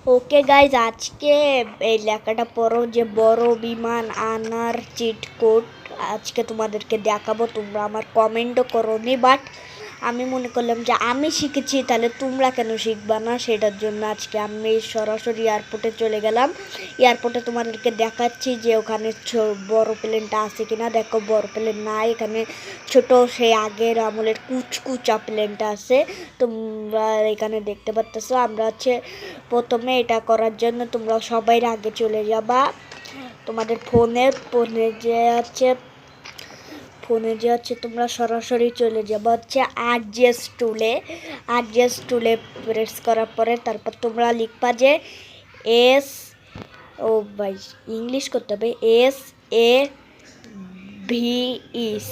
Okay guys, আজকে এই লেখাটা পড়ো যে বড় বিমান আনার চিট কোড আজকে তোমাদেরকে দেখাবো। তোমরা আমার কমেন্টও করোনি, বাট আমি মনে করলাম যে আমি শিখেছি, তাহলে তোমরা কেন শিখবা না, সেটার জন্য আজকে আমি সরাসরি এয়ারপোর্টে চলে গেলাম। এয়ারপোর্টে তোমাদেরকে দেখাচ্ছি যে ওখানে বড় প্লেনটা আছে কিনা। দেখো, বড় প্লেন নাই, এখানে ছোট সেই আগের আমলের কুচকুচা প্লেনটা আছে। তোমরা এখানে দেখতে পাচ্ছ। আমরা হচ্ছে প্রথমে এটা করার জন্য তোমরা সবাই আগে চলে যাবা তোমাদের ফোনে যে হচ্ছে তোমরা সরাসরি চলে যাবা হচ্ছে আরজিএস টুলে প্রেস করার পরে তারপর তোমরা লিখবা যে এস, ও ভাই ইংলিশ করতে হবে, SAVE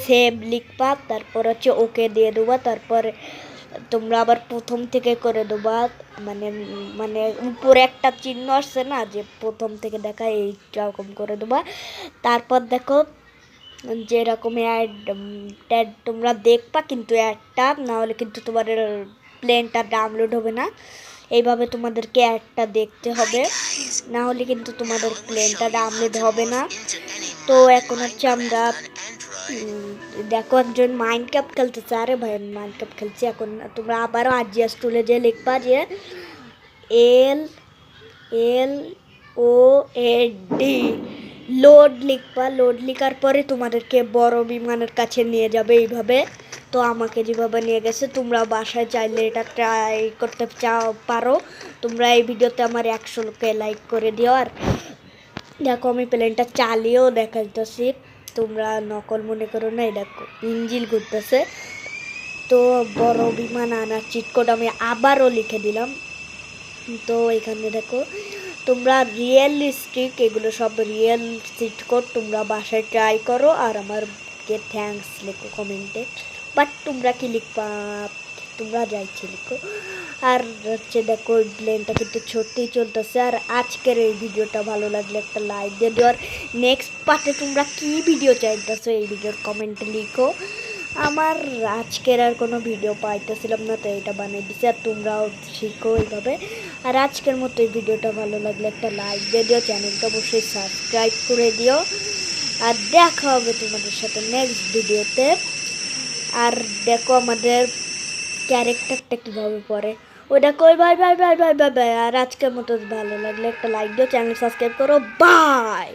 সেভ লিখবা, তারপর হচ্ছে ওকে দিয়ে দেবা। তারপর তোমরা আবার প্রথম থেকে করে দেবা, মানে মানে উপরে একটা চিহ্ন আসছে না, যে প্রথম থেকে দেখা, এইরকম করে দেবা। তারপর দেখো যেরকম অ্যাড তোমরা দেখবা, কিন্তু অ্যাডটা না হলে কিন্তু তোমাদের প্লেনটা ডাউনলোড হবে না। এইভাবে তোমাদেরকে অ্যাডটা দেখতে হবে, না হলে কিন্তু তোমাদের প্লেনটা ডাউনলোড হবে না। তো এখন হচ্ছে আমরা দেখো একজন মাইনক্রাফট খেলতেছে। আরে ভাই, মাইনক্রাফট খেলছি। এখন তোমরা আবারও আরজিএস টুলে যে লিখবা যে LOAD লোড লিখবা। লোড লিখার পরে তোমাদেরকে বড় বিমানের কাছে নিয়ে যাবে এইভাবে। তো আমাকে যেভাবে নিয়ে গেছে, তোমরা বাসায় চাইলে এটা ট্রাই করতে পারো। তোমরা এই ভিডিওতে আমার 100কে লাইক করে দিও। আর দেখো আমি প্লেনটা চালিয়েও দেখাইতেছি, তোমরা নকল মনে করো না। এই দেখো ইঞ্জিন ঘুরতেছে। তো বড় বিমান আনার চিট কোড আমি আবারও লিখে দিলাম। তো এখানে দেখো তোমরা রিয়েলিস্টিক, এগুলো সব রিয়েল চিট কোড। তোমরা বাসায় ট্রাই করো আর আমাকে থ্যাঙ্কস লিখো কমেন্টে। বাট তোমরা কি লিখবা, তোমরা যা ইচ্ছে লিখো। আর হচ্ছে দেখো প্লেনটা কিন্তু সত্যিই চলতেছে। আর আজকের এই ভিডিওটা ভালো লাগলে একটা লাইক দিয়ে দিও। আর নেক্সট পার্টে তোমরা কি ভিডিও চাইতেছো এই ভিডিওর কমেন্টে লিখো। আমার আজকের আর কোনো ভিডিও পাইতেছিলাম না, তো এটা বানিয়ে দিচ্ছি। আর তোমরাও শিখো এইভাবে। আর আজকের মতো এই ভিডিওটা ভালো লাগলে একটা লাইক দিয়ে দিও, চ্যানেলটা অবশ্যই সাবস্ক্রাইব করে দিও। আর দেখা হবে তোমাদের সাথে নেক্সট ভিডিওতে। আর দেখো আমাদের ক্যারেক্টারটা কীভাবে পড়ে, ওটা কই। Bye bye bye bye bye bye. আর আজকের মতো ভালো লাগলে একটা লাইক দিও, চ্যানেল সাবস্ক্রাইব করো। বাই।